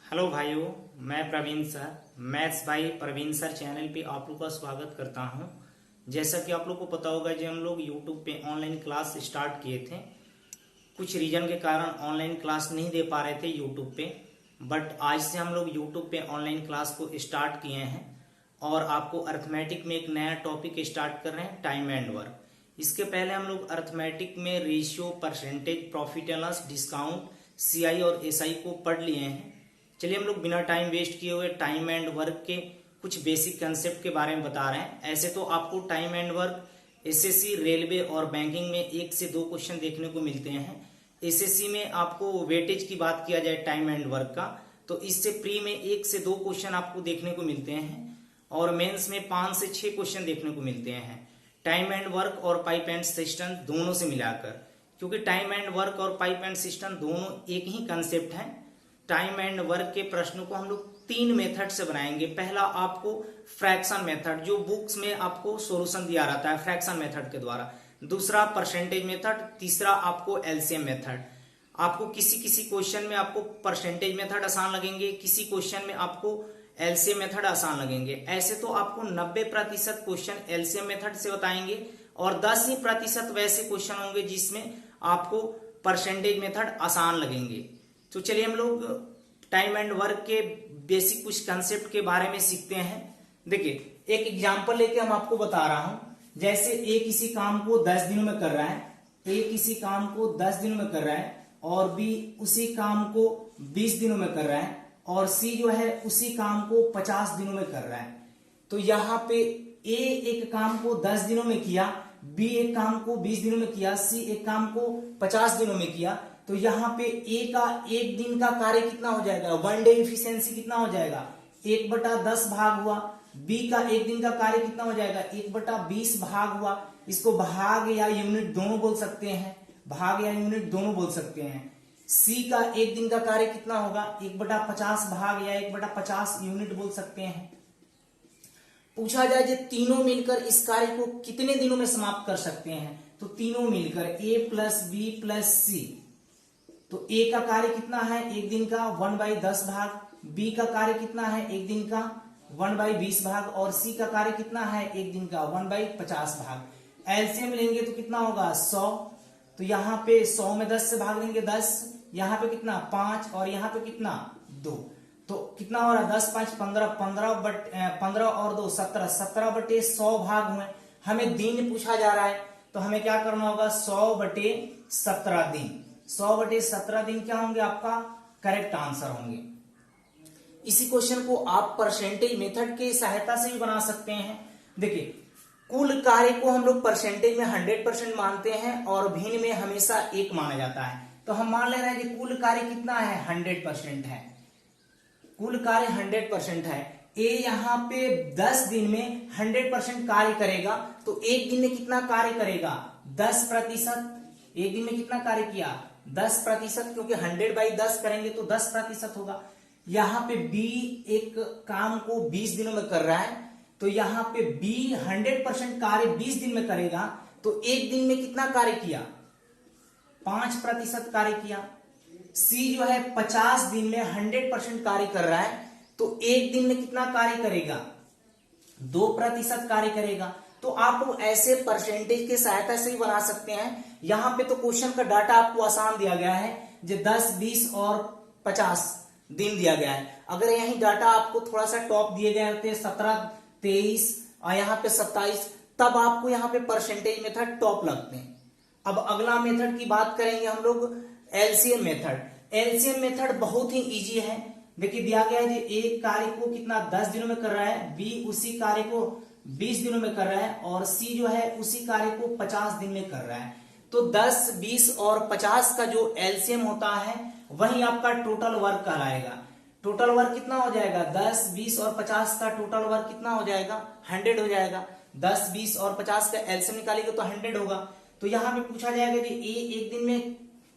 Hello भाइयों, मैं Praveen sir maths by Praveen sir channel पे आप लोग का स्वागत करता हूं। जैसा कि आप लोग को पता होगा, जो हम लोग यूट्यूब पे ऑनलाइन क्लास स्टार्ट किए थे, कुछ रीजन के कारण ऑनलाइन क्लास नहीं दे पा रहे थे यूट्यूब पे, बट आज से हम लोग यूट्यूब पे ऑनलाइन क्लास को स्टार्ट किए हैं और आपको अर्थमेटिक में एक नया टॉपिक स्टार्ट कर रहे हैं, टाइम एंड वर्क। इसके पहले हम लोग अर्थमेटिक में ratio, percentage, profit and loss, discount, CI और एसआई को पढ़ लिए हैं। चलिए हम लोग बिना टाइम वेस्ट किए हुए टाइम एंड वर्क के कुछ बेसिक कंसेप्ट के बारे में बता रहे हैं। ऐसे तो आपको time and work SSC, railway और बैंकिंग में 1 से 2 क्वेश्चन देखने को मिलते हैं। एसएससी में आपको वेटेज की बात किया जाए टाइम एंड वर्क का, तो इससे प्री में 1 से 2 क्वेश्चन आपको देखने को मिलते हैं और मेंस में 5 से 6 क्वेश्चन देखने को मिलते हैं टाइम एंड वर्क और पाइप एंड सिस्टम दोनों से मिलाकर, क्योंकि टाइम एंड वर्क और पाइप एंड सिस्टम दोनों एक ही कंसेप्ट है। टाइम एंड वर्क के प्रश्नों को हम लोग 3 मेथड से बनाएंगे। पहला आपको फ्रैक्शन मेथड, जो बुक्स में आपको सॉल्यूशन दिया रहता है फ्रैक्शन मेथड के द्वारा। दूसरा परसेंटेज मेथड, तीसरा आपको एलसीएम मेथड। आपको किसी किसी क्वेश्चन में आपको परसेंटेज मेथड आसान लगेंगे, किसी क्वेश्चन में आपको एलसीएम मेथड आसान लगेंगे। ऐसे तो आपको 90% क्वेश्चन एलसीएम मेथड से बताएंगे और 10% वैसे क्वेश्चन होंगे जिसमें आपको परसेंटेज मेथड आसान लगेंगे। तो चलिए हम लोग टाइम एंड वर्क के बेसिक कुछ कंसेप्ट के बारे में सीखते हैं। देखिए, एक एग्जांपल लेके हम आपको बता रहा हूं। जैसे ए किसी काम को 10 दिनों में कर रहा है, ए किसी काम को 10 दिनों में कर रहा है और बी उसी काम को 20 दिनों में कर रहा है और सी जो है उसी काम को 50 दिनों में कर रहा है। तो यहाँ पे ए एक काम को 10 दिनों में किया, बी एक काम को 20 दिनों में किया, सी एक काम को 50 दिनों में किया। तो यहाँ पे ए का एक दिन का कार्य कितना हो जाएगा, 1 डे इफिशियंसी कितना हो जाएगा, 1/10 भाग हुआ। बी का एक दिन का कार्य कितना हो जाएगा, 1/20 भाग हुआ। इसको भाग या यूनिट दोनों बोल सकते हैं, भाग या यूनिट दोनों बोल सकते हैं। सी का एक दिन का कार्य कितना होगा, 1/50 भाग या 1/50 यूनिट बोल सकते हैं। पूछा जाए जो तीनों मिलकर इस कार्य को कितने दिनों में समाप्त कर सकते हैं, तो तीनों मिलकर ए प्लस बी प्लस सी, तो ए का कार्य कितना है एक दिन का 1/10 भाग, बी का कार्य कितना है एक दिन का 1/20 भाग और सी का कार्य कितना है एक दिन का 1/50 भाग। एलसीएम लेंगे तो कितना होगा 100, तो यहाँ पे 100 में 10 से भाग देंगे 10, यहाँ पे कितना 5 और यहाँ पे कितना 2, तो कितना हो रहा है 10 5 15, 15 और 2 17, 17/100 भाग हुए। हमें दिन पूछा जा रहा है तो हमें क्या करना होगा 100/17 दिन। 100/17 दिन क्या होंगे आपका करेक्ट आंसर होंगे। इसी क्वेश्चन को आप परसेंटेज मेथड की सहायता से भी बना सकते हैं। देखिए, कुल कार्य को हम लोग परसेंटेज में 100% मानते हैं और भिन्न में हमेशा 1 माना जाता है। तो हम मान ले रहे हैं कि कुल कार्य कितना है 100% है, कुल कार्य 100% है। ए यहाँ पे 10 दिन में 100% कार्य करेगा, तो एक दिन में कितना कार्य करेगा 10%। एक दिन में कितना कार्य किया 10%, क्योंकि 100/10 करेंगे तो 10% होगा। यहाँ पे बी एक काम को 20 दिनों में कर रहा है, तो यहाँ पे बी 100% कार्य 20 दिन में करेगा, तो एक दिन में कितना कार्य किया 5% कार्य किया। सी जो है 50 दिन में 100% कार्य कर रहा है, तो एक दिन में कितना कार्य करेगा 2% कार्य करेगा। तो आप ऐसे परसेंटेज की सहायता से ही बना सकते हैं। यहाँ पे तो क्वेश्चन का डाटा आपको आसान दिया गया है, जो 10, 20 और 50 दिन दिया गया है। अगर यही डाटा आपको थोड़ा सा टॉप दिए गए होते 17, 23 और यहाँ पे 27, तब आपको यहाँ पे परसेंटेज मेथड टॉप लगते हैं। अब अगला मेथड की बात करेंगे हम लोग एलसीएम मेथड। एलसीएम मेथड बहुत ही इजी है। देखिए, दिया गया है कि एक कार्य को कितना 10 दिनों में कर रहा है, बी उसी कार्य को 20 दिनों में कर रहा है और सी जो है उसी कार्य को 50 दिन में कर रहा है। तो 10, 20 और 50 का जो एलसीएम होता है वही आपका टोटल वर्क कहलाएगा। टोटल वर्क कितना हो जाएगा 10, 20 और 50 का टोटल वर्क कितना हो जाएगा 100 हो जाएगा। 10, 20 और 50 का एलसीएम निकालेंगे तो 100 होगा। तो यहाँ पे पूछा जाएगा कि ए एक दिन में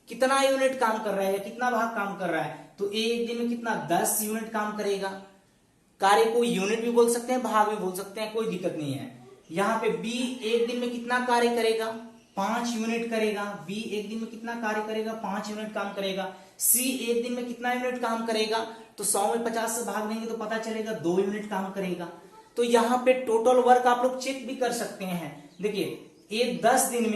कितना यूनिट काम कर रहा है या कितना भाग काम कर रहा है, तो ए एक दिन में कितना 10 यूनिट काम करेगा। कार्य को यूनिट भी बोल सकते हैं, भाग भी बोल सकते हैं, कोई दिक्कत नहीं है। यहाँ पे बी एक दिन में कितना कार्य करेगा 5 यूनिट करेगा। बी एक दिन में कितना कार्य करेगा? 5 यूनिट काम करेगा। सी एक दिन में कितना यूनिट काम करेगा? तो 100 में 50 से भाग देंगे तो पता चलेगा 2 यूनिट काम करेगा। तो यहाँ पे टोटल वर्क आप लोग चेक भी कर सकते हैं। देखिए ये 10 दिन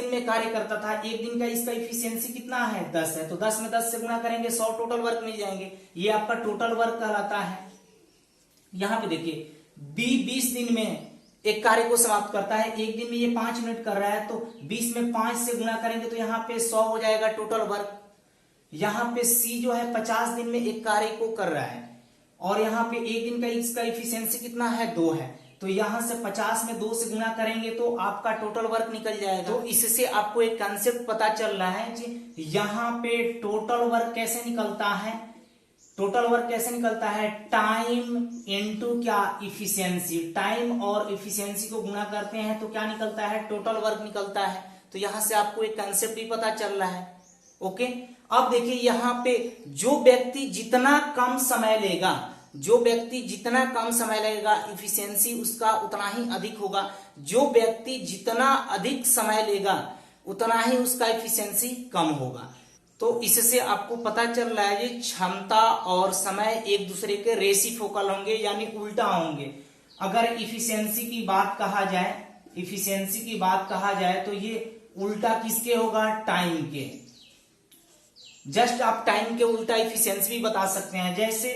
में कार्य करता था। एक दिन का इसका इफिशियंसी कितना है? 10 है। तो 10 में 10 से गुणा करेंगे 100 टोटल वर्क मिल जाएंगे। ये आपका टोटल वर्क कहलाता है। यहाँ पे देखिए बी 20 दिन में एक कार्य को समाप्त करता है। एक दिन में ये 5 यूनिट कर रहा है, तो 20 में 5 से गुणा करेंगे तो यहाँ पे 100 हो जाएगा टोटल वर्क। यहाँ पे सी जो है 50 दिन में एक कार्य को कर रहा है, और यहाँ पे एक दिन का इसका इफिशियंसी कितना है? 2 है। तो यहां से 50 में 2 से गुणा करेंगे तो आपका टोटल वर्क निकल जाएगा। तो इससे आपको एक कंसेप्ट पता चल रहा है कि यहाँ पे टोटल वर्क कैसे निकलता है। टोटल वर्क कैसे निकलता है? टाइम इनटू क्या? इफिशियंसी। टाइम और इफिशियंसी को गुणा करते हैं तो क्या निकलता है? टोटल वर्क निकलता है। तो यहां से आपको एक कंसेप्ट भी पता चल रहा है। ओके, अब देखिए यहाँ पे जो व्यक्ति जितना कम समय लेगा इफिशियंसी उसका उतना ही अधिक होगा। जो व्यक्ति जितना अधिक समय लेगा उतना ही उसका इफिशियंसी कम होगा। तो इससे आपको पता चल रहा है कि क्षमता और समय एक दूसरे के रेसिप्रोकल होंगे, यानी उल्टा होंगे। अगर इफिशियंसी की बात कहा जाए तो ये उल्टा किसके होगा? टाइम के। जस्ट आप टाइम के उल्टा इफिशियंसी भी बता सकते हैं। जैसे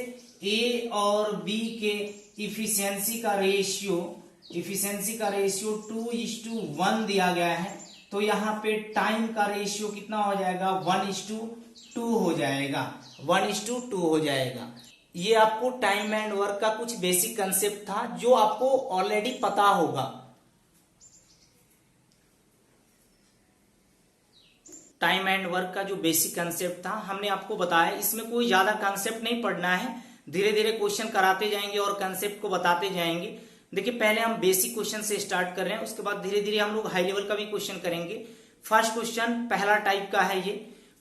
ए और बी के इफिशियंसी का रेशियो 2:1 दिया गया है, तो यहाँ पे टाइम का रेशियो कितना हो जाएगा? 1:2 हो जाएगा। 1:2 हो जाएगा। ये आपको टाइम एंड वर्क का कुछ बेसिक कंसेप्ट था जो आपको ऑलरेडी पता होगा। टाइम एंड वर्क का जो बेसिक कंसेप्ट था हमने आपको बताया। इसमें कोई ज्यादा कंसेप्ट नहीं पढ़ना है, धीरे धीरे क्वेश्चन कराते जाएंगे और कंसेप्ट को बताते जाएंगे। देखिए पहले हम बेसिक क्वेश्चन से स्टार्ट कर रहे हैं, उसके बाद धीरे धीरे हम लोग हाई लेवल का भी क्वेश्चन करेंगे। फर्स्ट क्वेश्चन पहला टाइप का है। ये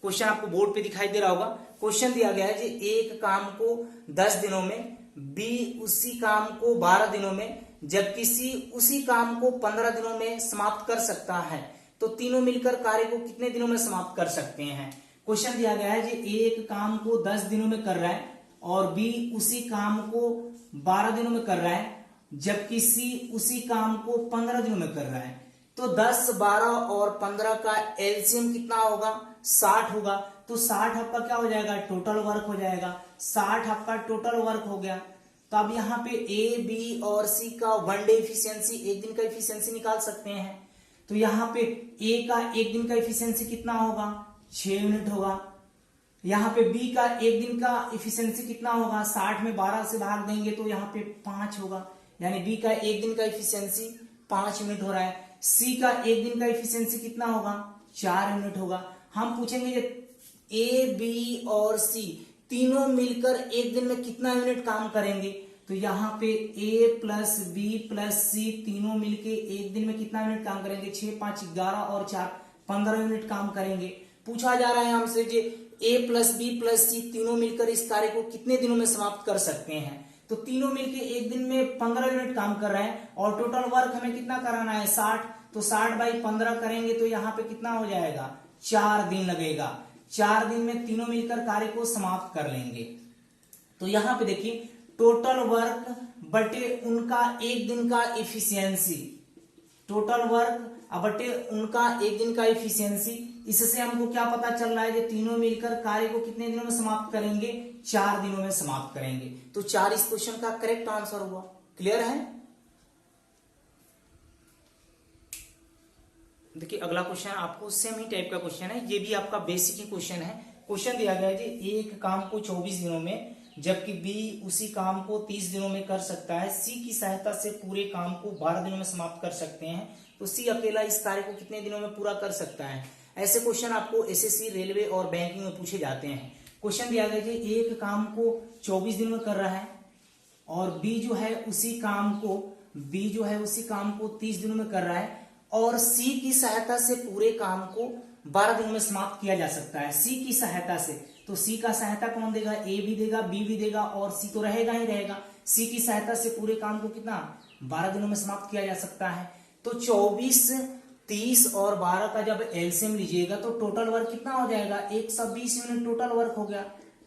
क्वेश्चन आपको बोर्ड पे दिखाई दे रहा होगा। क्वेश्चन दिया गया है कि एक काम को 10 दिनों में, बी उसी काम को 12 दिनों में, जबकि सी उसी काम को 15 दिनों में समाप्त कर सकता है। तो तीनों मिलकर कार्य को कितने दिनों में समाप्त कर सकते हैं? क्वेश्चन दिया गया है कि एक काम को 10 दिनों में कर रहा है और बी उसी काम को 12 दिनों में कर रहा है, जबकि सी उसी काम को 15 दिनों में कर रहा है। तो 10, 12 और 15 का एलसीएम कितना होगा? 60 होगा। तो 60 आपका क्या हो जाएगा? टोटल वर्क हो जाएगा। 60 आपका टोटल वर्क हो गया। तो अब यहाँ पे ए, बी और सी का 1 डे इफिशियंसी, एक दिन का इफिशियंसी निकाल सकते हैं। तो यहाँ पे ए का एक दिन का इफिशियंसी कितना होगा? 6 यूनिट होगा। यहाँ पे बी का एक दिन का इफिशियंसी कितना होगा? 60 में 12 से भाग देंगे तो यहाँ पे 5 होगा, यानी बी का एक दिन का इफिशियंसी 5 यूनिट हो रहा है। सी का एक दिन का इफिशियंसी कितना होगा? 4 यूनिट होगा। हम पूछेंगे ए, बी और सी तीनों मिलकर एक दिन में कितना यूनिट काम करेंगे? तो यहाँ पे ए प्लस बी प्लस सी तीनों मिलके एक दिन में कितना यूनिट काम करेंगे? 6, 5, 11 और 4 15 यूनिट काम करेंगे। पूछा जा रहा है हमसे कि ए प्लस बी प्लस सी तीनों मिलकर इस कार्य को कितने दिनों में समाप्त कर सकते हैं? तो तीनों मिलके एक दिन में 15 यूनिट काम कर रहे हैं और टोटल वर्क हमें कितना कराना है? 60। तो 60/15 करेंगे तो यहाँ पे कितना हो जाएगा? 4 दिन लगेगा। 4 दिन में तीनों मिलकर कार्य को समाप्त कर लेंगे। तो यहाँ पे देखिए टोटल वर्क बटे उनका एक दिन का इफिशियंसी, टोटल वर्क बटे उनका एक दिन का इफिशियंसी। इससे हमको क्या पता चल रहा है कि तीनों मिलकर कार्य को कितने दिनों में समाप्त करेंगे? 4 दिनों में समाप्त करेंगे। तो 4 इस क्वेश्चन का करेक्ट आंसर हुआ। क्लियर है? देखिए अगला क्वेश्चन आपको सेम ही टाइप का क्वेश्चन है, ये भी आपका बेसिक ही क्वेश्चन है। क्वेश्चन दिया गया है कि एक काम को 24 दिनों में, जबकि बी उसी काम को 30 दिनों में कर सकता है। सी की सहायता से पूरे काम को 12 दिनों में समाप्त कर सकते हैं। तो सी अकेला इस कार्य को कितने दिनों में पूरा कर सकता है? ऐसे क्वेश्चन आपको एसएससी, रेलवे और बैंकिंग में पूछे जाते हैं। क्वेश्चन दिया गया कि एक काम को 24 दिनों में कर रहा है और बी जो है उसी काम को 30 दिनों में कर रहा है, और सी की सहायता से पूरे काम को 12 दिनों में समाप्त किया जा सकता है। सी की सहायता से, तो सी का सहायता कौन देगा? ए भी देगा, बी भी देगा और सी तो रहेगा ही रहेगा। सी की सहायता से पूरे काम को कितना? 12 दिनों में समाप्त किया जा सकता है। तो 24 30 और 12 का जब एलसीएम लीजिएगा तो टोटल वर्क कितना हो जाएगा, 120 यूनिट टोटल वर्क हो गया।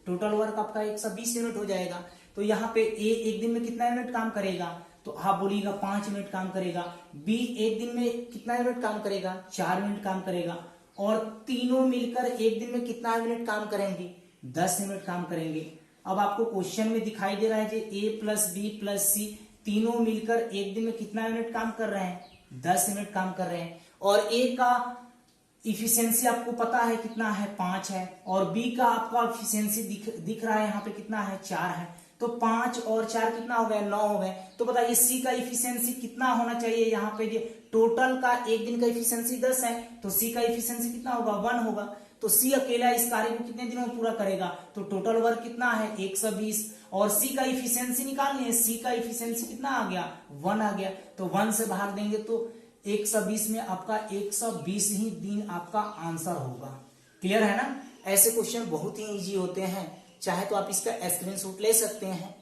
टोटल वर्क आपका 120 यूनिट हो जाएगा। तो यहाँ पे ए एक दिन में कितना यूनिट काम करेगा, तो आप बोलिएगा 5 यूनिट काम करेगा। बी एक दिन में कितना यूनिट काम करेगा, 4 यूनिट काम करेगा। और तीनों मिलकर एक दिन में कितना यूनिट काम करेंगे, 10 यूनिट काम करेंगे। अब आपको क्वेश्चन में दिखाई दे रहा है कि ए प्लस बी प्लस सी तीनों मिलकर एक दिन में कितना यूनिट काम कर रहे हैं, 10 यूनिट काम कर रहे हैं। और ए का इफिशियंसी आपको पता है कितना है, 5 है। और बी का आपका इफिशियंसी दिख रहा है यहाँ पे कितना है, 4 है। तो 5 और 4 कितना हो गया, 9 हो गए। तो बताइए सी का इफिशियंसी कितना होना चाहिए, यहाँ पे टोटल का एक दिन का इफिशियंसी 10 है, तो सी का इफिशियंसी कितना होगा, 1 होगा। तो सी अकेला इस कार्य को कितने दिनों में पूरा करेगा, तो टोटल वर्क कितना है, 120। और सी का इफिशियंसी निकालनी है, सी का इफिशियंसी कितना आ गया, 1 आ गया। तो 1 से भाग देंगे तो 120 में आपका 120 ही दिन आपका आंसर होगा। क्लियर है ना। ऐसे क्वेश्चन बहुत ही इजी होते हैं, चाहे तो आप इसका स्क्रीनशॉट ले सकते हैं।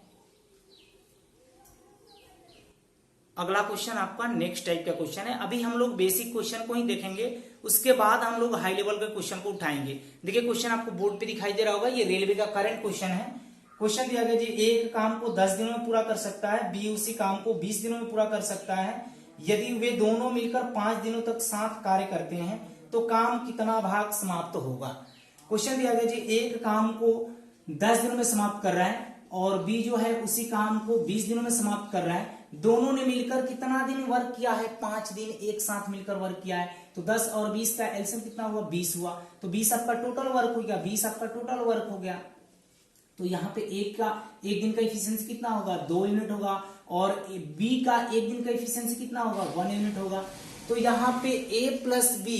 अगला क्वेश्चन आपका नेक्स्ट टाइप का क्वेश्चन है। अभी हम लोग बेसिक क्वेश्चन को ही देखेंगे, उसके बाद हम लोग हाई लेवल के क्वेश्चन को उठाएंगे। देखिए क्वेश्चन आपको बोर्ड पे दिखाई दे रहा होगा, ये रेलवे का करंट क्वेश्चन है। क्वेश्चन दिया गया जी, एक काम को 10 दिनों में पूरा कर सकता है, बी उसी काम को 20 दिनों में पूरा कर सकता है। यदि वे दोनों मिलकर 5 दिनों तक साथ कार्य करते हैं तो काम कितना भाग समाप्त होगा। क्वेश्चन दिया गया जी, एक काम को 10 दिनों में समाप्त कर रहा है और बी जो है उसी काम को 20 दिनों में समाप्त कर रहा है। दोनों ने मिलकर कितना दिन वर्क किया है, 5 दिन एक साथ मिलकर वर्क किया है। तो 10 और 20 का एलसीएम कितना हुआ, 20 हुआ। तो 20 आपका टोटल वर्क हो गया, 20 आपका टोटल वर्क हो गया। तो यहाँ पे एक दिन का इफिशियंसी कितना होगा, 2 यूनिट होगा। और बी का एक दिन का इफिशियंसी कितना होगा, 1 यूनिट होगा। तो यहाँ पे ए प्लस बी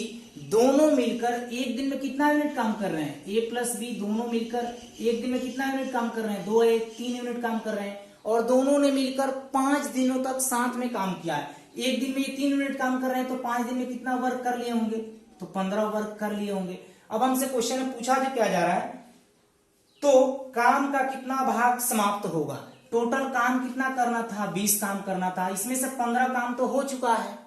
दोनों मिलकर एक दिन में कितना यूनिट काम कर रहे हैं, ए प्लस बी दोनों मिलकर एक दिन में कितना यूनिट काम कर रहे हैं, 2 3 यूनिट काम कर रहे हैं। और दोनों ने मिलकर 5 दिनों तक साथ में काम किया है। एक दिन में ये 3 यूनिट काम कर रहे हैं, तो 5 दिन में कितना वर्क कर लिए होंगे, तो 15 वर्क कर लिए होंगे। अब हमसे क्वेश्चन में पूछा क्या जा रहा है, तो काम का कितना भाग समाप्त होगा। टोटल काम कितना करना था, 20 काम करना था, इसमें से 15 काम तो हो चुका है।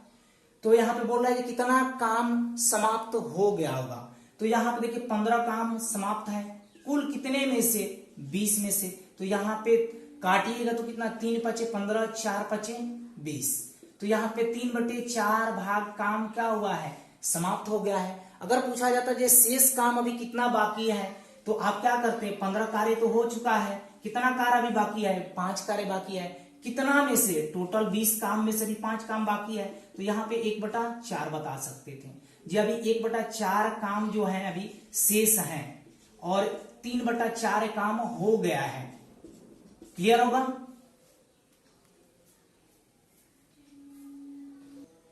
तो यहाँ पे बोल रहा है कि कितना काम समाप्त हो गया होगा। तो यहाँ पे देखिए 15 काम समाप्त है, कुल कितने में से, 20 में से। तो यहाँ पे काटिएगा तो कितना, 3 पचे 15, 4 पचे 20। तो यहाँ पे 3/4 भाग काम क्या हुआ है, समाप्त हो गया है। अगर पूछा जाता है शेष काम अभी कितना बाकी है, तो आप क्या करते हैं, 15 कार्य तो हो चुका है, कितना कार्य अभी बाकी है, 5 कार्य बाकी है। कितना में से, टोटल 20 काम में से भी 5 काम बाकी है। तो यहाँ पे 1/4 बता सकते थे जी। अभी 1/4 काम जो है अभी शेष है और 3/4 काम हो गया है। क्लियर होगा।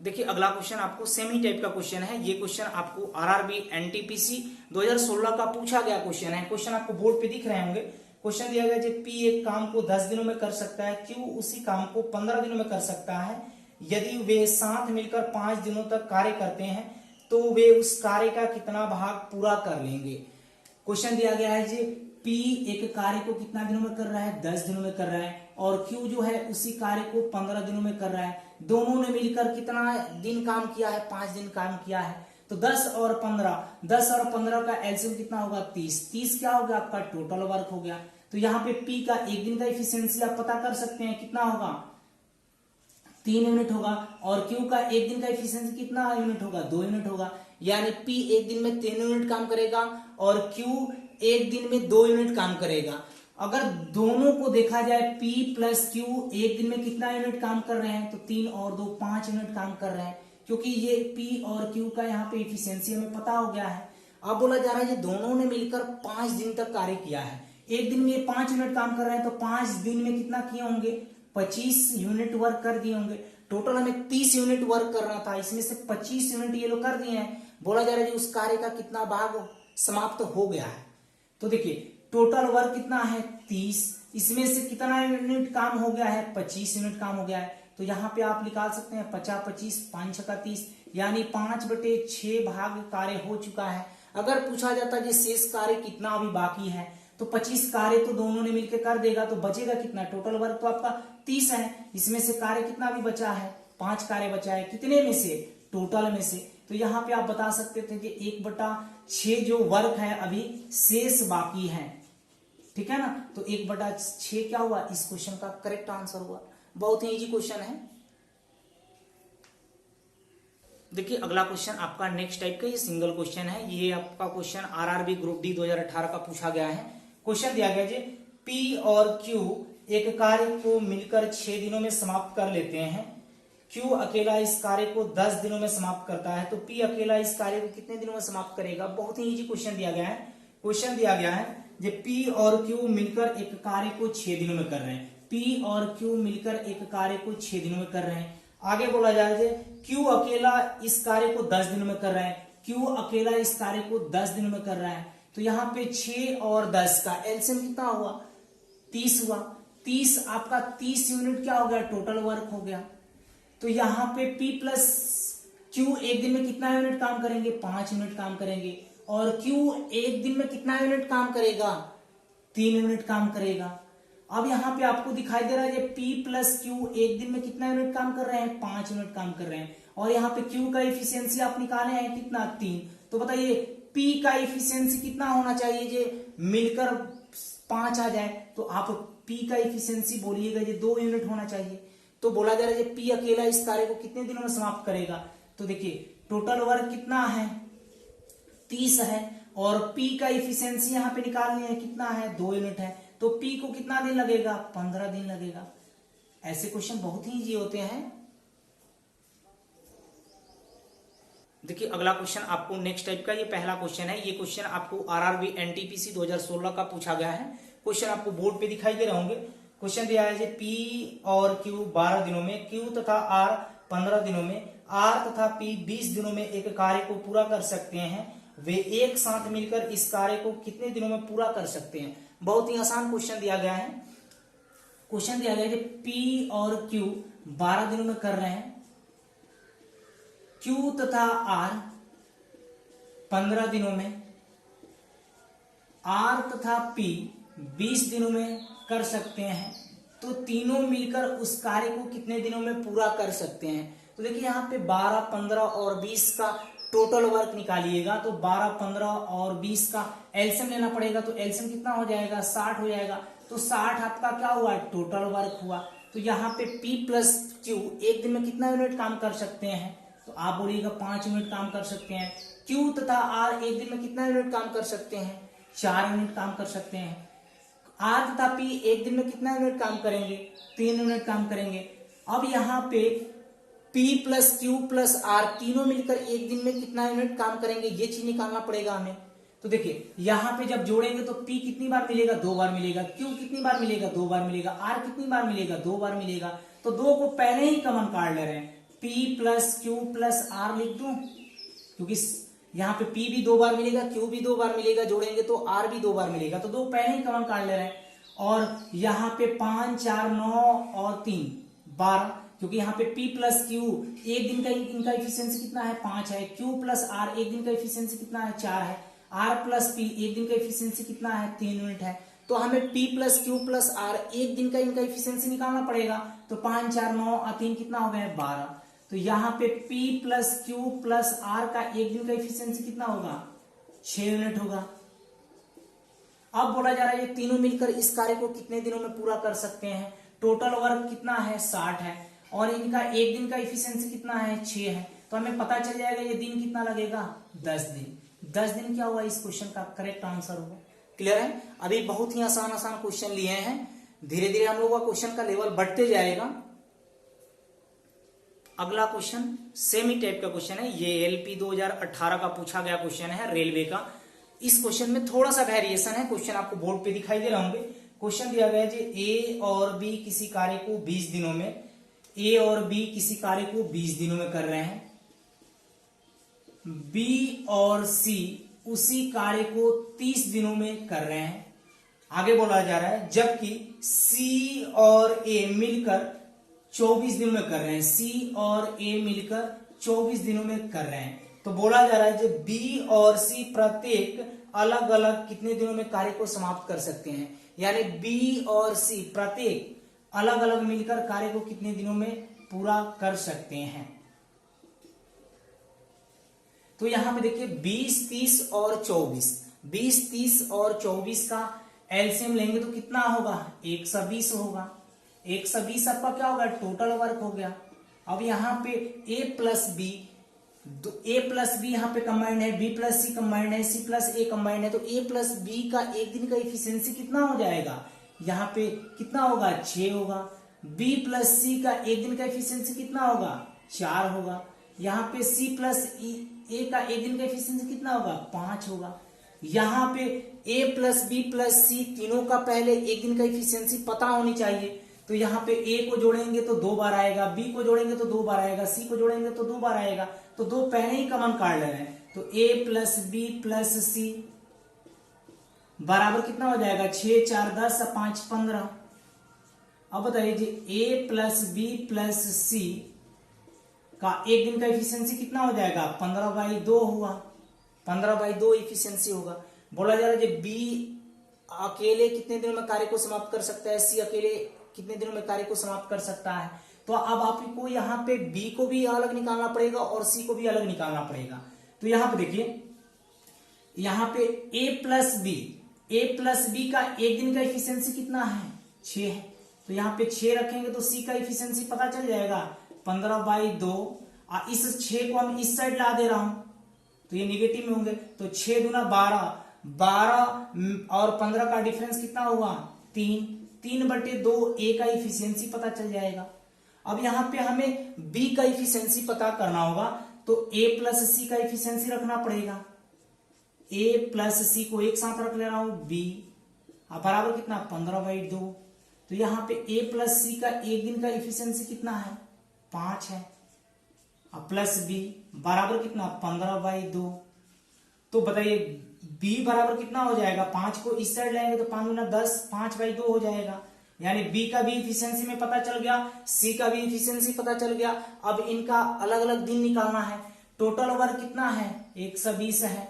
देखिए अगला क्वेश्चन आपको सेमी टाइप का क्वेश्चन है। ये क्वेश्चन आपको आरआरबी एनटीपीसी 2016 का पूछा गया क्वेश्चन है। क्वेश्चन आपको बोर्ड पे दिख रहे होंगे। क्वेश्चन दिया गया है पी एक काम को 10 दिनों में कर सकता है, क्यू उसी काम को 15 दिनों में कर सकता है। यदि वे साथ मिलकर 5 दिनों तक कार्य करते हैं तो वे उस कार्य का कितना भाग पूरा कर लेंगे। क्वेश्चन दिया गया है जी पी एक कार्य को कितना दिनों में कर रहा है, 10 दिनों में कर रहा है। और क्यू जो है उसी कार्य को 15 दिनों में कर रहा है। दोनों ने मिलकर कितना दिन काम किया है, 5 दिन काम किया है। तो 10 और 15 का एलसीएम कितना होगा, 30 क्या हो गया आपका टोटल वर्क हो गया। तो यहाँ पे पी का एक दिन का इफिशियंसी आप पता कर सकते हैं कितना होगा, 3 यूनिट होगा। और क्यू का एक दिन का इफिशियंसी कितना यूनिट होगा, 2 यूनिट होगा। यानी पी एक दिन में 3 यूनिट काम करेगा और क्यू एक दिन में 2 यूनिट काम करेगा। अगर दोनों को देखा जाए P प्लस Q एक दिन में कितना यूनिट काम कर रहे हैं, तो 3 और 2 5 यूनिट काम कर रहे हैं, क्योंकि ये P और Q का यहाँ पे इफिशियंसी हमें पता हो गया है। अब बोला जा रहा है ये दोनों ने मिलकर 5 दिन तक कार्य किया है। एक दिन में 5 यूनिट काम कर रहे हैं, तो 5 दिन में कितना किए होंगे, 25 यूनिट वर्क कर दिए होंगे। टोटल हमें 30 यूनिट वर्क करना था, इसमें से 25 यूनिट ये लोग कर दिए हैं। बोला जा रहा है उस कार्य का कितना भाग समाप्त हो गया है। तो देखिए टोटल वर्क कितना है, 30, इसमें से कितना यूनिट काम हो गया है, 25 यूनिट काम हो गया है। तो यहाँ पे आप निकाल सकते हैं 50 25 5 6 30, यानी 5/6 भाग कार्य हो चुका है। अगर पूछा जाता है शेष कार्य कितना अभी बाकी है, तो 25 कार्य तो दोनों ने मिलकर कर देगा, तो बचेगा कितना, टोटल वर्क तो आपका 30 है, इसमें से कार्य कितना भी बचा है, 5 कार्य बचा है। कितने में से, टोटल में से। तो यहाँ पे आप बता सकते थे कि 1/6 जो वर्क है अभी शेष बाकी है, ठीक है ना। तो 1/6 क्या हुआ, इस क्वेश्चन का करेक्ट आंसर हुआ। बहुत ही इजी क्वेश्चन है। देखिए अगला क्वेश्चन आपका नेक्स्ट टाइप का, ये सिंगल क्वेश्चन है। ये आपका क्वेश्चन आरआरबी ग्रुप डी 2018 का पूछा गया है। क्वेश्चन दिया गया जी, पी और क्यू एक कार्य को मिलकर 6 दिनों में समाप्त कर लेते हैं। क्यू अकेला इस कार्य को 10 दिनों में समाप्त करता है, तो पी अकेला इस कार्य को कितने दिनों में समाप्त करेगा। बहुत ही इजी क्वेश्चन दिया गया है। क्वेश्चन दिया गया है जो पी और क्यू मिलकर एक कार्य को 6 दिनों में कर रहे हैं। पी और क्यू मिलकर एक कार्य को 6 दिनों में कर रहे हैं। आगे बोला जाए क्यू अकेला इस कार्य को 10 दिनों में कर रहा है। क्यू अकेला इस कार्य को 10 दिनों में कर रहा है, तो यहाँ पे 6 और 10 का एलसीएम कितना हुआ, 30 हुआ। 30 आपका 30 यूनिट क्या हो गया, टोटल वर्क हो गया। तो यहाँ पे P प्लस Q एक दिन में कितना यूनिट काम करेंगे, 5 यूनिट काम करेंगे। और Q एक दिन में कितना यूनिट काम करेगा, 3 यूनिट काम करेगा। अब यहाँ पे आपको दिखाई दे रहा है P प्लस Q एक दिन में कितना यूनिट काम कर रहे हैं, 5 यूनिट काम कर रहे हैं। और यहाँ पे Q का इफिशियंसी आप निकाले हैं कितना, 3। तो बताइए P का इफिशियंसी कितना होना चाहिए जे मिलकर 5 आ जाए, तो आप P का इफिशियंसी बोलिएगा ये 2 यूनिट होना चाहिए। तो बोला जा रहा है P अकेला इस कार्य को कितने दिनों में समाप्त करेगा। तो देखिए टोटल वर्क कितना है, 30 है, और P का इफिशियंसी यहाँ पे निकालनी है कितना है, 2 यूनिट है। तो P को कितना दिन लगेगा, 15 दिन लगेगा। ऐसे क्वेश्चन बहुत ही इजी होते हैं। देखिए अगला क्वेश्चन आपको नेक्स्ट टाइप का, ये पहला क्वेश्चन है। ये क्वेश्चन आपको आरआरबी एनटीपीसी 2016 का पूछा गया है। क्वेश्चन आपको बोर्ड पे दिखाई दे रहे होंगे। क्वेश्चन दिया है P और Q 12 दिनों में, Q तथा R 15 दिनों में, R तथा P 20 दिनों में एक कार्य को पूरा कर सकते हैं। वे एक साथ मिलकर इस कार्य को कितने दिनों में पूरा कर सकते हैं। बहुत ही आसान क्वेश्चन दिया गया है। क्वेश्चन दिया गया है P और Q 12 दिनों में कर रहे हैं, Q तथा R 15 दिनों में, R तथा P 20 दिनों में कर सकते हैं। तो तीनों मिलकर उस कार्य को कितने दिनों में पूरा कर सकते हैं। तो देखिए यहाँ पे 12, 15 और 20 का टोटल वर्क निकालिएगा, तो 12, 15 और 20 का एलसीएम लेना पड़ेगा। तो एलसीएम कितना हो जाएगा, 60 हो जाएगा। तो 60 आपका क्या हुआ, टोटल वर्क हुआ। तो यहाँ पे P प्लस Q एक दिन में कितना यूनिट काम कर सकते हैं, तो आप बोलिएगा 5 यूनिट काम कर सकते हैं। Q तथा R एक दिन में कितना यूनिट काम कर सकते हैं, 4 यूनिट काम कर सकते हैं। R तथा P एक दिन में कितना यूनिट काम करेंगे, 3 यूनिट काम करेंगे। अब यहाँ पे P plus Q plus R तीनों मिलकर एक दिन में कितना यूनिट काम करेंगे, ये चीज निकालना पड़ेगा हमें। तो देखिए यहाँ पे जब जोड़ेंगे तो P कितनी बार मिलेगा, 2 बार मिलेगा। Q कितनी बार मिलेगा, 2 बार मिलेगा। R कितनी बार मिलेगा, 2 बार मिलेगा। तो 2 को पहले ही कॉमन काट ले रहे हैं, P plus Q plus R लिख दूं, क्योंकि यहाँ पे P भी 2 बार मिलेगा, Q भी 2 बार मिलेगा, जोड़ेंगे तो R भी 2 बार मिलेगा। तो 2 पहले ही कॉमन काट ले रहे हैं। और यहाँ पे 5, 4, 9 और 3 12, क्योंकि यहाँ पे P प्लस Q एक दिन का इनका इफिशियंसी कितना है, 5 है। Q प्लस R एक दिन का इफिशियंसी कितना है, 4 है। R प्लस P एक दिन का इफिशियंसी कितना है, 3 यूनिट है। तो हमें P plus Q plus R एक दिन का इनका इफिशियंसी निकालना पड़ेगा। तो 5, 4, 9 और 3 कितना हो गया, 12। तो यहाँ पे P plus Q plus R का एक दिन का इफिशियंसी कितना होगा, 6 यूनिट होगा। अब बोला जा रहा है ये तीनों मिलकर इस कार्य को कितने दिनों में पूरा कर सकते हैं। टोटल वर्क कितना है, 60 है, और इनका एक दिन का इफिशियंसी कितना है, 6 है। तो हमें पता चल जाएगा ये दिन कितना लगेगा, 10 दिन। 10 दिन क्या हुआ, इस क्वेश्चन का करेक्ट आंसर होगा। क्लियर है। अभी बहुत ही आसान आसान क्वेश्चन लिए हैं, धीरे धीरे हम लोग का क्वेश्चन का लेवल बढ़ते जाएगा। अगला क्वेश्चन सेम ही टाइप का क्वेश्चन है। ये एलपी 2018 का पूछा गया क्वेश्चन है, रेलवे का। इस क्वेश्चन में थोड़ा सा वेरिएशन है। क्वेश्चन आपको बोर्ड पे दिखाई दे रहे होंगे। क्वेश्चन दिया गया है ए और बी किसी कार्य को 20 दिनों में, ए और बी किसी कार्य को 20 दिनों में कर रहे हैं। बी और सी उसी कार्य को 30 दिनों में कर रहे हैं। आगे बोला जा रहा है जबकि सी और ए मिलकर 24 दिनों में कर रहे हैं। सी और ए मिलकर 24 दिनों में कर रहे हैं। तो बोला जा रहा है जब बी और सी प्रत्येक अलग अलग कितने दिनों में कार्य को समाप्त कर सकते हैं, यानी बी और सी प्रत्येक अलग अलग मिलकर कार्य को कितने दिनों में पूरा कर सकते हैं। तो यहाँ पे देखिए 20, 30 और 24, 20, 30 और 24 का एलसीएम लेंगे तो कितना होगा, 120 होगा। 120 आपका क्या होगा, टोटल वर्क हो गया। अब यहाँ पे a plus B, A plus B यहाँ पे कंबाइंड है, बी प्लस सी कंबाइंड है, सी प्लस ए कंबाइंड है, तो ए प्लस बी का एक दिन का इफिशियंसी कितना हो जाएगा, यहाँ पे कितना होगा, 6 होगा। बी प्लस सी का एक दिन का इफिशियंसी कितना होगा, 4 होगा। यहाँ पे सी प्लस ए का एक दिन का इफिशियंसी कितना होगा, 5 होगा। यहाँ पे ए प्लस बी प्लस सी तीनों का पहले एक दिन का इफिशियंसी पता होनी चाहिए। तो यहाँ पे ए को जोड़ेंगे तो 2 बार आएगा, बी को जोड़ेंगे तो 2 बार आएगा, सी को जोड़ेंगे तो 2 बार आएगा, तो 2 पहले ही कॉमन काट ले रहे हैं। तो ए प्लस बी प्लस सी बराबर कितना हो जाएगा, 6, 4, 10, 5, 15। अब बताइए जी ए प्लस बी प्लस सी का एक दिन का इफिशियंसी कितना हो जाएगा, 15/2 हुआ, 15/2 इफिशियंसी होगा। बोला जा रहा है बी अकेले कितने दिनों में कार्य को समाप्त कर सकता है, सी अकेले कितने दिनों में कार्य को समाप्त कर सकता है। तो अब आपको यहाँ पे बी को भी अलग निकालना पड़ेगा और सी को भी अलग निकालना पड़ेगा। तो यहाँ पे देखिए, यहाँ पे ए प्लस बी का एक दिन का इफिशियंसी कितना है, 6 है। तो यहाँ पे 6 रखेंगे तो सी का इफिशियंसी पता चल जाएगा, 15/2। इस 6 को हम इस साइड ला दे रहा हूं तो ये निगेटिव में होंगे, तो 6 दूना 12, 12 और 15 का डिफरेंस कितना हुआ, 3/2 ए का इफिशियंसी पता चल जाएगा। अब यहाँ पे हमें बी का इफिशियंसी पता करना होगा, तो ए प्लस सी का इफिशियंसी रखना पड़ेगा। ए प्लस सी को एक साथ रख ले रहा हूं, बी बराबर कितना, 15/2। तो यहाँ पे ए प्लस सी का एक दिन का इफिशियंसी कितना है, 5 है, प्लस बी बराबर कितना, 15/2। तो बताइए बी बराबर कितना हो जाएगा, 5 को इस साइड लाएंगे तो 5 गुना 10, 5/2 हो जाएगा। यानी बी का भी इफिशियंसी में पता चल गया, सी का भी इफिशियंसी पता चल गया। अब इनका अलग अलग दिन निकालना है। टोटल वर्क कितना है, 120 है।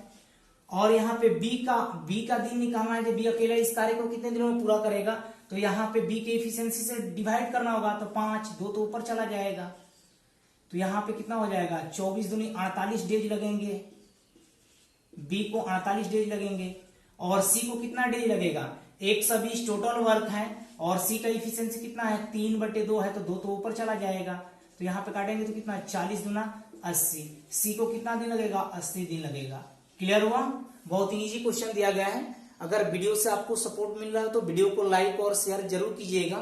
और यहाँ पे बी का दिन निकालना है, जब बी अकेला इस कार्य को कितने दिनों में पूरा करेगा। तो यहाँ पे बी के इफिशियंसी से डिवाइड करना होगा, तो 5, 2 तो ऊपर चला जाएगा। तो यहाँ पे कितना हो जाएगा, 24 दूनी 48 डेज लगेंगे, बी को 48 डेज लगेंगे। और सी को कितना डेज लगेगा, 120 टोटल वर्क है। और सी का इफिशियंसी कितना है, 3/2 है, तो 2 तो ऊपर चला जाएगा। तो यहाँ पे काटेंगे तो कितना, 40 दूना 80। सी को कितना दिन लगेगा, 80 दिन लगेगा। क्लियर हुआ। बहुत इजी क्वेश्चन दिया गया है। अगर वीडियो से आपको सपोर्ट मिल रहा है तो वीडियो को लाइक और शेयर जरूर कीजिएगा।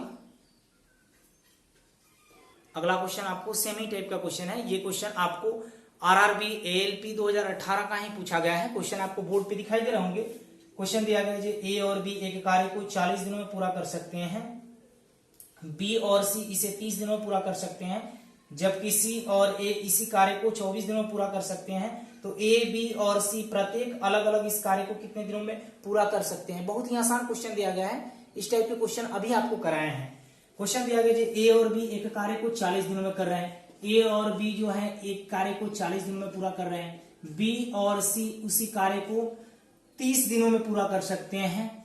अगला क्वेश्चन आपको सेम ही टाइप का क्वेश्चन है। ये क्वेश्चन आपको आरआरबी एएलपी 2018 का ही पूछा गया है। क्वेश्चन आपको बोर्ड पे दिखाई दे रहे होंगे। क्वेश्चन दिया गया है, ए और बी एक कार्य को 40 दिनों में पूरा कर सकते हैं, बी और सी इसे 30 दिनों में पूरा कर सकते हैं, जबकि सी और ए इसी कार्य को 24 दिनों में पूरा कर सकते हैं। तो ए, बी और सी प्रत्येक अलग अलग इस कार्य को कितने दिनों में पूरा कर सकते हैं। बहुत ही आसान क्वेश्चन दिया गया है। इस टाइप के क्वेश्चन अभी आपको कराए हैं। क्वेश्चन दिया गया है, ए और बी एक कार्य को 40 दिनों में कर रहे हैं। ए और बी जो है एक कार्य को 40 दिनों में पूरा कर रहे हैं। बी और सी उसी कार्य को 30 दिनों में पूरा कर सकते हैं,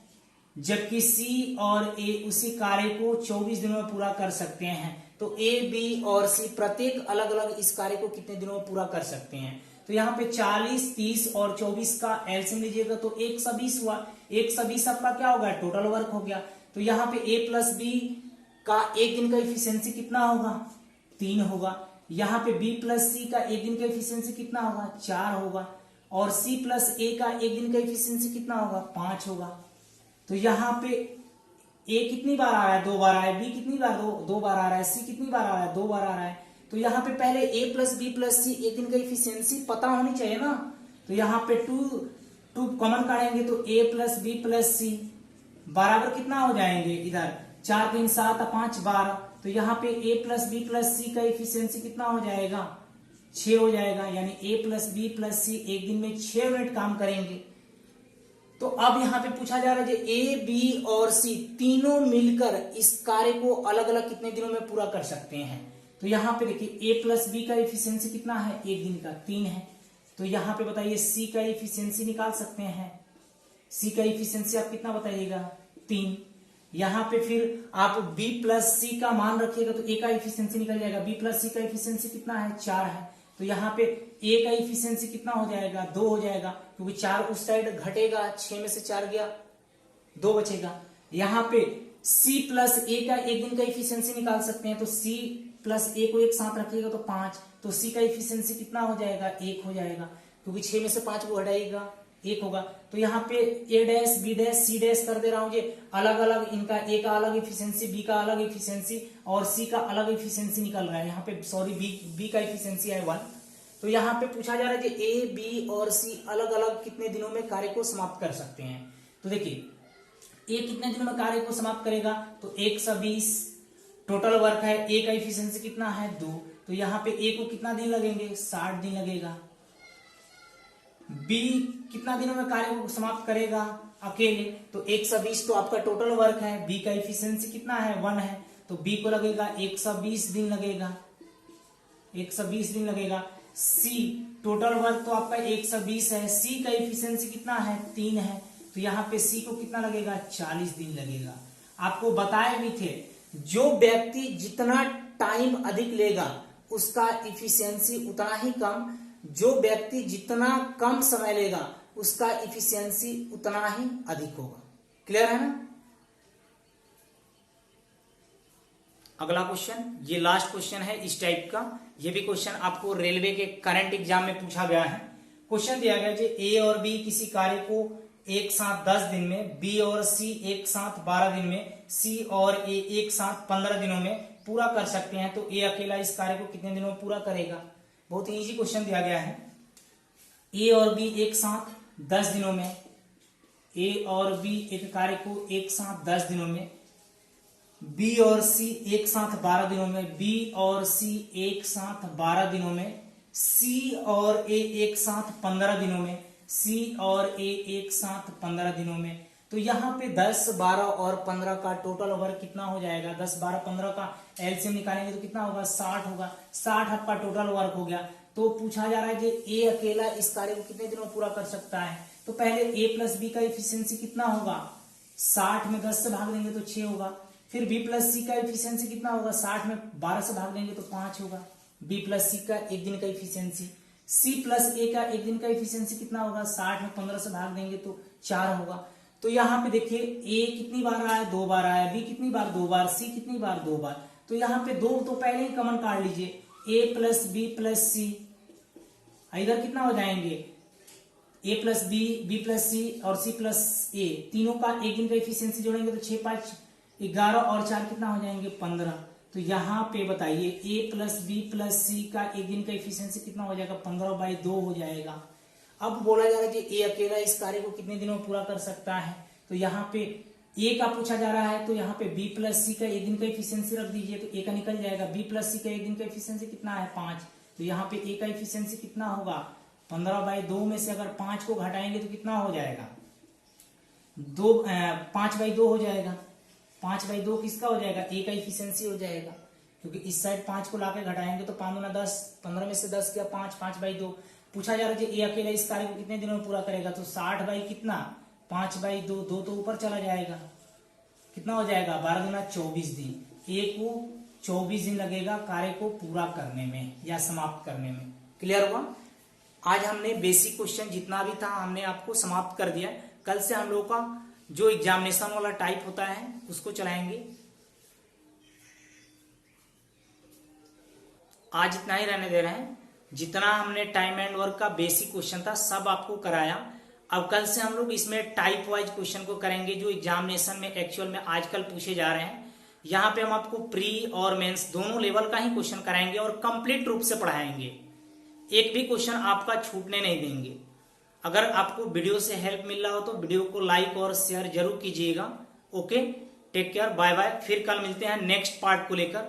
जबकि सी और ए उसी कार्य को 24 दिनों में पूरा कर सकते हैं। तो ए, बी और सी प्रत्येक अलग अलग इस कार्य को कितने दिनों में पूरा कर सकते हैं। तो यहाँ पे 40, 30 और 24 का एलसीएम लीजिएगा तो 120 हुआ। 120 आपका क्या होगा, टोटल वर्क हो गया। तो यहाँ पे ए प्लस बी का एक दिन का इफिशियंसी कितना होगा, 3 होगा। यहाँ पे बी प्लस सी का एक दिन का इफिशियंसी कितना होगा, 4 होगा। और सी प्लस ए का एक दिन का इफिशियंसी कितना होगा, 5 होगा। तो यहाँ पे ए कितनी बार आ रहा है, 2 बार आ रहा है। बी कितनी बार, 2 बार आ रहा है। सी कितनी बार आ रहा है, 2 बार आ रहा है। तो यहाँ पे पहले ए प्लस बी प्लस सी एक दिन का इफिशियंसी पता होनी चाहिए ना। तो यहाँ पे 2 कॉमन काटेंगे तो ए प्लस बी प्लस सी बराबर कितना हो जाएंगे, इधर 4, 3, 7, 5, 12। तो यहाँ पे ए प्लस बी प्लस सी का इफिशियंसी कितना हो जाएगा, 6 हो जाएगा। यानी ए प्लस बी प्लस सी एक दिन में 6 मिनट काम करेंगे। तो अब यहाँ पे पूछा जा रहा है ए, बी और सी तीनों मिलकर इस कार्य को अलग अलग कितने दिनों में पूरा कर सकते हैं। तो यहाँ पे देखिए ए प्लस बी का इफिशियंसी कितना है, एक दिन का 3 है। तो यहाँ पे बताइए सी का इफिशियंसी निकाल सकते हैं। सी का इफिशियंसी आप कितना बताइएगा, 3। यहाँ पे फिर आप बी प्लस सी का मान रखिएगा तो ए का इफिशियंसी निकल जाएगा। बी प्लस सी का इफिशियंसी कितना है, 4 है। तो यहाँ पे ए का इफिशियंसी कितना हो जाएगा, 2 हो जाएगा, क्योंकि 4 उस साइड घटेगा, 6 में से 4 गया, 2 बचेगा। यहाँ पे सी प्लस ए का एक दिन का इफिशियंसी निकाल सकते हैं, तो सी प्लस ए को एक साथ रखिएगा तो 5, तो सी का इफिशियंसी कितना हो जाएगा, 1 हो जाएगा, क्योंकि 6 में से 5 को हटाइएगा 1 होगा। तो यहाँ पे A dash B dash C dash कर दे रहा हूं, ये अलग अलग इनका ए का अलग इफिशियंसी, बी का अलग इफिशियंसी और सी का अलग इफिशियंसी निकल रहा है। यहाँ पे सॉरी बी का इफिशियंसी है 1। तो यहाँ पे पूछा जा रहा है कि ए बी और सी अलग अलग कितने दिनों में कार्य को समाप्त कर सकते हैं। तो देखिए ए कितने दिनों में कार्य को समाप्त करेगा, तो 120 टोटल वर्क है, ए का इफिशियंसी कितना है 2, तो यहाँ पे ए को कितना दिन लगेंगे, 60 दिन लगेगा। बी कितना दिनों में कार्य को समाप्त करेगा अकेले, तो 120 तो आपका टोटल वर्क है, बी का इफिशियंसी कितना है 1 है, तो बी को लगेगा 120 दिन लगेगा, 120 दिन लगेगा। सी टोटल वर्क तो आपका 120 है, सी का इफिशियंसी कितना है 3 है, तो यहाँ पे सी को कितना लगेगा 40 दिन लगेगा। आपको बताए भी थे जो व्यक्ति जितना टाइम अधिक लेगा उसका इफिशियंसी उतना ही कम, जो व्यक्ति जितना कम समय लेगा उसका इफिशियंसी उतना ही अधिक होगा। क्लियर है ना। अगला क्वेश्चन, ये लास्ट क्वेश्चन है इस टाइप का, ये भी क्वेश्चन आपको रेलवे के करंट एग्जाम में पूछा गया है। क्वेश्चन दिया गया है ए और बी किसी कार्य को एक साथ 10 दिन में, बी और सी एक साथ 12 दिन में, सी और ए एक साथ 15 दिनों में पूरा कर सकते हैं, तो ए अकेला इस कार्य को कितने दिनों में पूरा करेगा। बहुत ही इजी क्वेश्चन दिया गया है। ए और बी एक साथ 10 दिनों में, ए और बी एक कार्य को एक साथ 10 दिनों में, बी और सी एक साथ 12 दिनों में, बी और सी एक साथ 12 दिनों में, सी और ए एक साथ 15 दिनों में, सी और ए एक साथ 15 दिनों में। तो यहाँ पे 10, 12 और 15 का टोटल वर्क कितना हो जाएगा, 10, 12, 15 का एलसीएम निकालेंगे तो कितना होगा 60 होगा, 60 आपका टोटल वर्क हो गया। तो पूछा जा रहा है कि ए अकेला इस कार्य को कितने दिनों में पूरा कर सकता है। तो पहले ए प्लस बी का इफिशियंसी कितना होगा, 60 में 10 से भाग देंगे तो 6 होगा। फिर बी प्लस सी का इफिशियंसी कितना होगा, 60 में 12 से भाग देंगे तो 5 होगा। बी प्लस सी का एक दिन का इफिशियंसी। सी प्लस ए का एक दिन का इफिशियंसी कितना होगा, 60 में 15 से भाग देंगे तो 4 होगा। तो यहाँ पे देखिए ए कितनी बार आया, 2 बार आया, बी कितनी बार 2 बार, सी कितनी बार 2 बार। तो यहाँ पे 2 तो पहले ही कॉमन काट लीजिए, ए प्लस बी प्लस सी, इधर कितना हो जाएंगे ए प्लस बी, बी प्लस सी और सी प्लस ए, तीनों का एक दिन का इफिशियंसी जोड़ेंगे तो 6, 5, 11 और 4 कितना हो जाएंगे 15। तो यहाँ पे बताइए ए प्लस बी प्लस सी का एक दिन का इफिशियंसी कितना हो जाएगा, 15/2 हो जाएगा। अब बोला जा रहा है कि ए अकेला इस कार्य को कितने दिनों में पूरा कर सकता है। तो यहाँ पे ए का पूछा जा रहा है, तो यहाँ पे बी प्लस सी का एक दिन का इफिशियंसी रख दीजिए तो ए का निकल जाएगा। बी प्लस सी का एक दिन का इफिशियंसी कितना है 5, तो यहाँ पे ए का इफिशियंसी कितना होगा 15/2 में से अगर 5 को घटाएंगे तो कितना हो जाएगा 5/2 हो जाएगा। 5/2 किसका हो जाएगा, ए का इफिशियंसी हो जाएगा, क्योंकि इस साइड 5 को लाके घटाएंगे तो 5 दूना 10, 15 में से 10 किया 5, 5/2। पूछा जा रहा है कि ए अकेला इस कार्य को कितने दिनों में पूरा करेगा, तो 60 बाई कितना 5/2, 2 तो ऊपर चला जाएगा, कितना हो जाएगा 12 दूना 24 दिन। ए को 24 दिन लगेगा कार्य को पूरा करने में या समाप्त करने में। क्लियर हुआ। आज हमने बेसिक क्वेश्चन जितना भी था हमने आपको समाप्त कर दिया। कल से हम लोगों का जो एग्जामिनेशन वाला टाइप होता है उसको चलाएंगे। आज इतना ही रहने दे रहे हैं। जितना हमने टाइम एंड वर्क का बेसिक क्वेश्चन था सब आपको कराया। अब कल से हम लोग इसमें टाइप वाइज क्वेश्चन को करेंगे जो एग्जामिनेशन में एक्चुअल में आजकल पूछे जा रहे हैं। यहाँ पे हम आपको प्री और मेंस दोनों लेवल का ही क्वेश्चन कराएंगे और कंप्लीट रूप से पढ़ाएंगे। एक भी क्वेश्चन आपका छूटने नहीं देंगे। अगर आपको वीडियो से हेल्प मिल रहा हो तो वीडियो को लाइक और शेयर जरूर कीजिएगा। Okay, take care, bye bye. फिर कल मिलते हैं नेक्स्ट पार्ट को लेकर।